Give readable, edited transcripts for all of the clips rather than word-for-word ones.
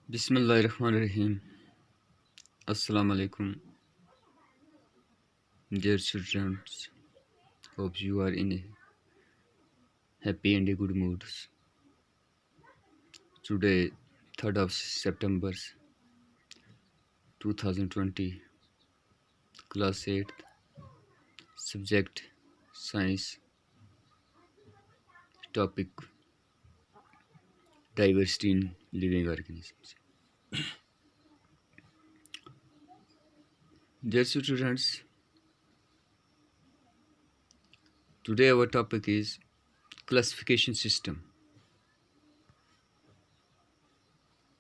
Bismillahirrahmanirrahim. Assalamu alaikum, dear students. Hope you are in a happy and a good mood. Today, 3rd of September 2020, class 8, subject science, topic diversity in living organisms. Dear students, today our topic is classification system.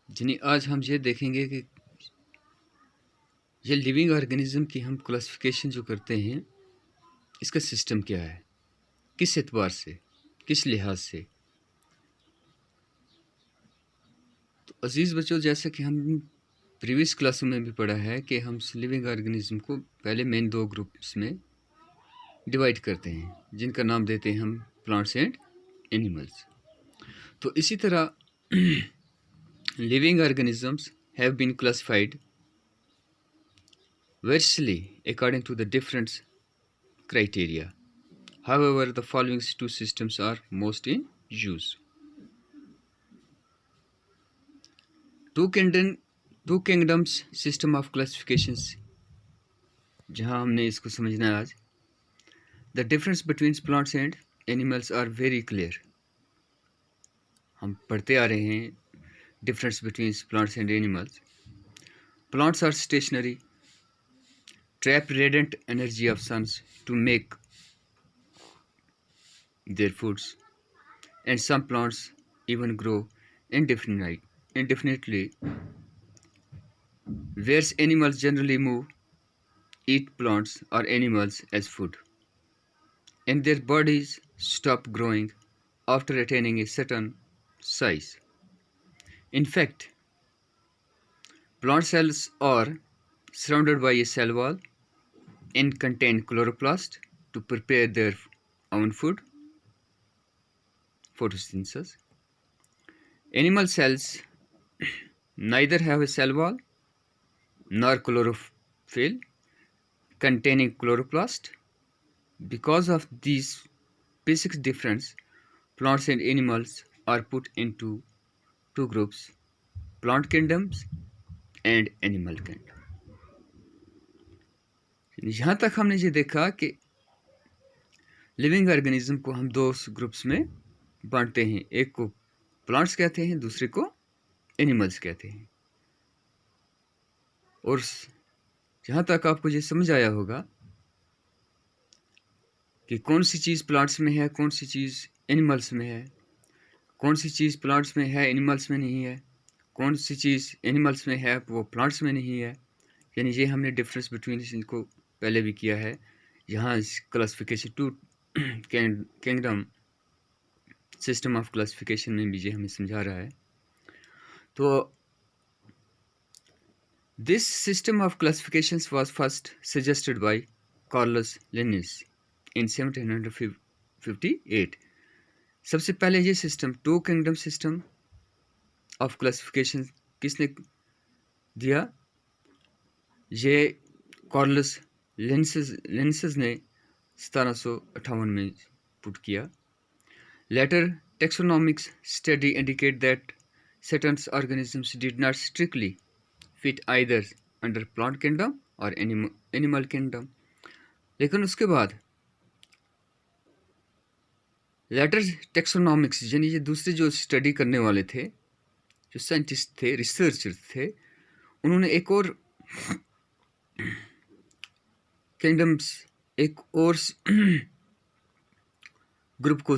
यानी आज हम ये देखेंगे कि ये living organism की हम classification जो करते हैं इसका सिस्टम क्या है, किस एतबार से, किस लिहाज से। तो अजीज़ बच्चों, जैसा कि हम प्रीवियस क्लासों में भी पढ़ा है कि हम लिविंग ऑर्गेनिज्म को पहले मेन 2 ग्रुप्स में डिवाइड करते हैं, जिनका नाम देते हैं हम प्लांट्स एंड एनिमल्स। तो इसी तरह living organisms have been classified variously according to the different criteria. However, the following 2 systems are most in use. Two kingdoms system of classifications, जहाँ हमने इसको समझना है आज। The difference between plants and animals are very clear. हम पढ़ते आ रहे हैं difference between plants and animals. Plants are stationary, trap radiant energy of suns to make their foods, and some plants even grow indefinitely, whereas animals generally move, eat plants or animals as food, and their bodies stop growing after attaining a certain size. In fact, plant cells are surrounded by a cell wall and contain chloroplast to prepare their own food, photosynthesis. Animal cells neither have a cell wall nor chlorophyll containing chloroplast. Because of these basic difference, plants and animals are put into 2 groups, plant kingdoms and animal kingdom. यहाँ तक हमने ये देखा कि living organism को हम 2 groups में बांटते हैं, एक को प्लांट्स कहते हैं, दूसरे को एनिमल्स कहते हैं। और जहाँ तक आपको ये समझ आया होगा कि कौन सी चीज़ प्लांट्स में है, कौन सी चीज़ एनिमल्स में है, कौन सी चीज़ प्लांट्स में है एनिमल्स में नहीं है, कौन सी चीज़ एनिमल्स में है वो प्लांट्स में नहीं है, यानी ये हमने डिफरेंस बिटवीन इनको पहले भी किया है। यहाँ इस classification 2 kingdom system of classification में भी ये हमें समझा रहा है। तो this system of classifications was first suggested by Carolus Linnaeus in 1758। सबसे पहले ये system 2 kingdom system of classification किसने दिया? ये कार्लस लिन्नेस ने 1758 में पुट किया। Later taxonomics study indicate that certain organisms did not strictly fit either under plant kingdom और animal kingdom। लेकिन उसके बाद लेटर टेक्सोनॉमिक्स यानी ये दूसरे जो स्टडी करने वाले थे, जो साइंटिस्ट थे, रिसर्चर थे, उन्होंने एक और किंगडम्स, एक और ग्रुप को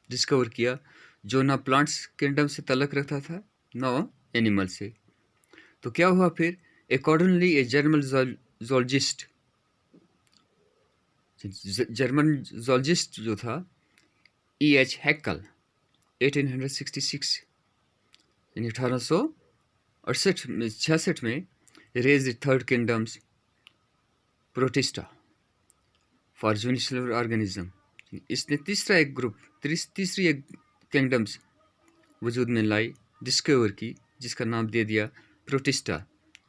डिस्कवर किया जो ना प्लांट्स किंगडम से ताल्लुक़ रखता था ना एनिमल से। तो क्या हुआ फिर? अकॉर्डिंगली ए जर्मन जोलॉजिस्ट जो था E.H. हैक्कल 1866 यानी 1866 में raise third kingdoms Protista for unicellular organism. इसने तीसरी एक किंगडम्स वजूद में लाई, डिस्कवर की, जिसका नाम दे दिया प्रोटिस्टा।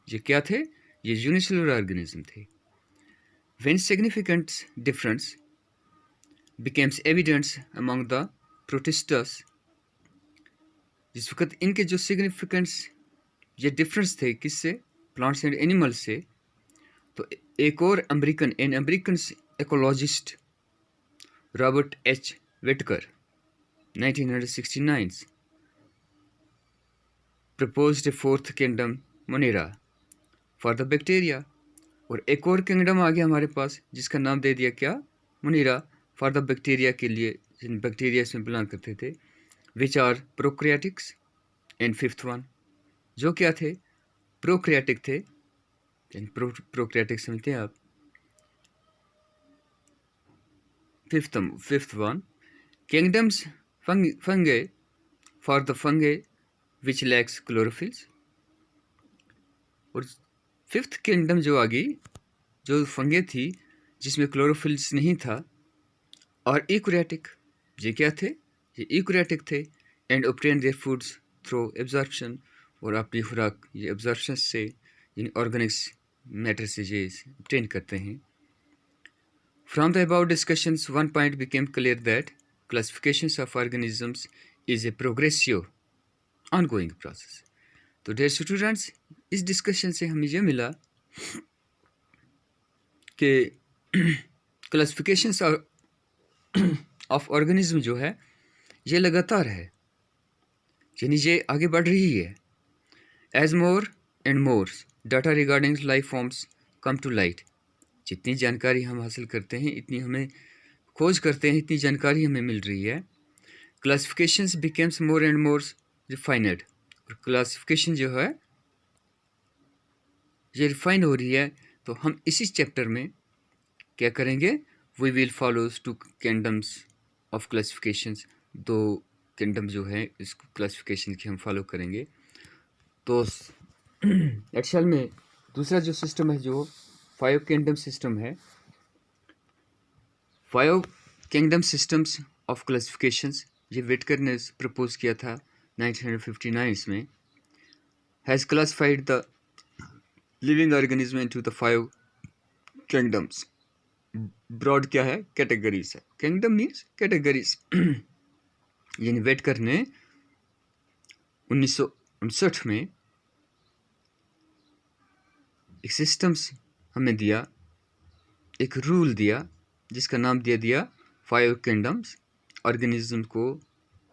ये क्या थे? ये यूनिसेलुलर ऑर्गेनिज्म थे। When significant difference becomes evident among the protistas, जिस वक्त इनके जो सिग्निफिकेंस ये डिफरेंस थे किससे? प्लांट्स एंड एनिमल्स से। तो एक और American ecologist Robert H Whittaker 1969 proposed a fourth kingdom Monera for the bacteria। और एक और किंगडम आ गया हमारे पास जिसका नाम दे दिया क्या? मोनेरा फॉर द बैक्टीरिया के लिए, जिन बैक्टीरिया इसमें बिलोंग करते थे, which are prokaryotics. And fifth one जो क्या थे? प्रोक्रियाटिक थे। प्रोक्रियाटिक समझते हैं आप। Fifth one kingdoms fungi for the fungi which lacks chlorophylls. और फिफ्थ किंगडम जो आ गई, जो फंगे थी जिसमें क्लोरोफिल्स नहीं था, और इक्रियाटिक। ये क्या थे? ये इक्रियाटिक थे। And obtain their foods through absorption. और अपनी खुराक ये एब्जॉर्प्शन से, इन ऑर्गेनिक्स मैटर से ये ऑब्टेन करते हैं। From the about discussions one point became clear that classifications of organisms is a progressive ongoing process. तो डियर स्टूडेंट्स, इस डिस्कशन से हमें यह मिला कि क्लासिफिकेशंस ऑफ ऑर्गेनिज्म जो है ये लगातार है, यानी ये आगे बढ़ रही है। As more and more data regarding life forms come to light, जितनी जानकारी हम हासिल करते हैं, इतनी हमें खोज करते हैं, इतनी जानकारी हमें मिल रही है। Classifications becomes more and more refined. और क्लासिफिकेशन जो है ये रिफाइन हो रही है। तो हम इसी चैप्टर में क्या करेंगे? We will follows two kingdoms of classifications. दो किंगडम जो है इस क्लासिफिकेशन की हम फॉलो करेंगे। तो एक्चुअल में दूसरा जो सिस्टम है, जो 5 किंगडम सिस्टम है, 5 किंगडम सिस्टम्स ऑफ क्लासिफिकेशंस, ये विटकर ने प्रपोज किया था 1959 में। Has classified the living organism into the 5 kingdoms. Broad क्या है? कैटेगरीज है। Kingdom means categories. यानी वेटकर ने 1959 में एक सिस्टम्स हमें दिया, एक रूल दिया जिसका नाम दे दिया 5 किंगडम्स ऑर्गेनिज्म को।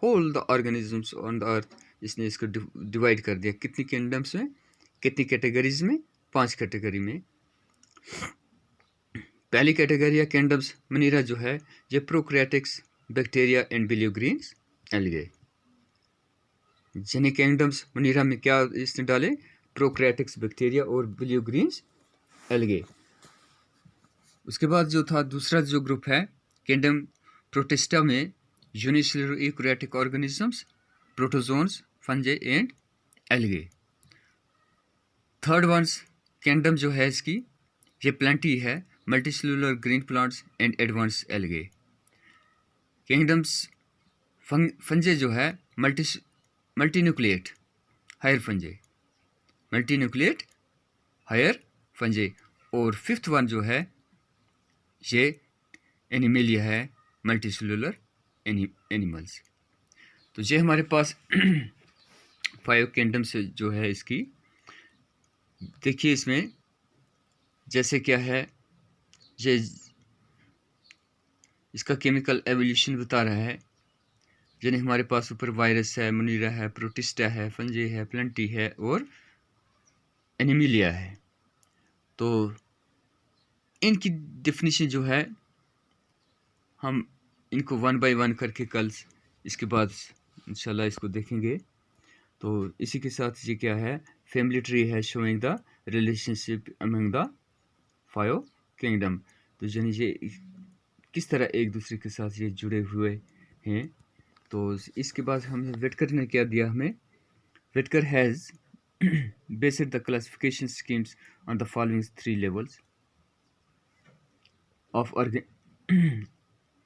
Whole the organisms on the earth, इसने इसको डिवाइड कर दिया कितनी किंगडम्स में, कितनी कैटेगरीज में? 5 कैटेगरी में। पहली कैटेगरी या किंगडम्स मोनेरा जो है ये प्रोक्रियाटिक्स, बैक्टीरिया एंड बिलियोग्रीन्स एल्गे। यानी किंगडम्स मोनेरा में क्या इसने डाले? प्रोक्रियाटिक्स, बैक्टीरिया और बिलियोग्रीन्स एल्गे। उसके बाद जो था दूसरा जो ग्रुप है किंगडम प्रोटिस्टा में unicellular eukaryotic organisms, protozoans, fungi and algae. Third ones kingdom जो है इसकी ये प्लांटी है, multicellular green plants and advance algae. Kingdoms fungi जो है मल्टीन्यूक्लिएट हायर फंजे, मल्टीन्यूक्लिएट हायर फंजे। और फिफ्थ वन जो है ये एनिमेलिया है, मल्टीसेलुलर एनिमल्स। तो ये हमारे पास 5 किंगडम्स जो है इसकी। देखिए इसमें जैसे क्या है, ये इसका केमिकल एवोल्यूशन बता रहा है। यानी हमारे पास ऊपर वायरस है, मोनेरा है, प्रोटिस्टा है, फंजे है, प्लांटी है और एनिमिलिया है। तो इनकी डेफिनेशन जो है हम इनको 1 बाय 1 करके कल इसके बाद इंशाल्लाह इसको देखेंगे। तो इसी के साथ ये क्या है? फैमिली ट्री है showing the relationship among the 5 kingdom. तो यानी ये किस तरह एक दूसरे के साथ ये जुड़े हुए हैं। तो इसके बाद हमें विटकर ने क्या दिया हमें? Whittaker has based the classification schemes on the following 3 levels of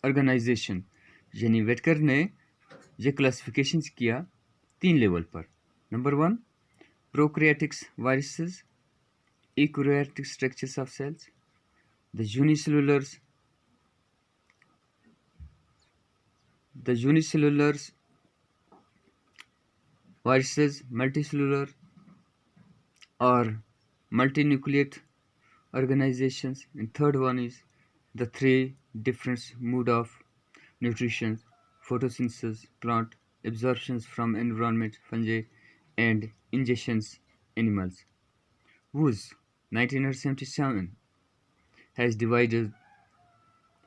organisation. यानी विटकर ने ये क्लासिफिकेशन किया 3 लेवल पर। Number 1 prokaryotic viruses, eukaryotic structures of cells, the unicellular viruses, multicellular or multinucleate organizations. And third one is the three different mode of nutrition: photosynthesis, plant absorptions from environment, fungi, and ingestions, animals. Woods, 1977, has divided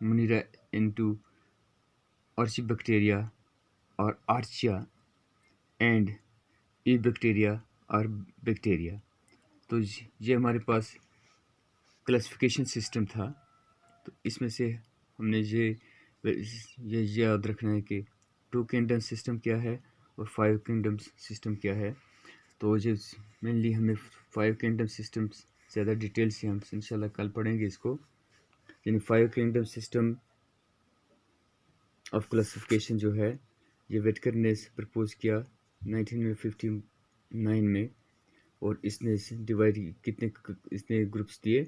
Munira into Archibacteria or Archaea and Eubacteria और bacteria. तो ये हमारे पास classification system था। तो इसमें से हमने ये याद रखना है कि 2 किंगडम सिस्टम क्या है और 5 किंगडम सिस्टम क्या है। तो ये मेनली हमें 5 किंगडम सिस्टम ज़्यादा डिटेल से हम इंशाल्लाह कल पढ़ेंगे इसको। यानी 5 किंगडम सिस्टम ऑफ क्लासिफिकेशन जो है ये वेटकर ने प्रपोज किया 1959 में, और इसने डिवाइड इसने ग्रुप्स दिए।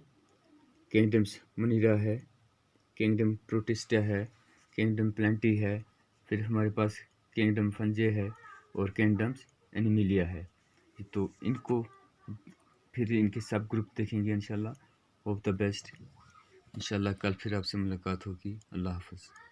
किंगडम्स मुनीरा है, किंगडम प्रोटिस्टा है, किंगडम प्लांटी है, फिर हमारे पास किंगडम फंजे है और किंगडम्स एनिमिलिया है। तो इनको फिर इनके सब ग्रुप देखेंगे इंशाल्लाह। Hope the best. इंशाल्लाह कल फिर आपसे मुलाकात होगी। अल्लाह हाफ़िज़।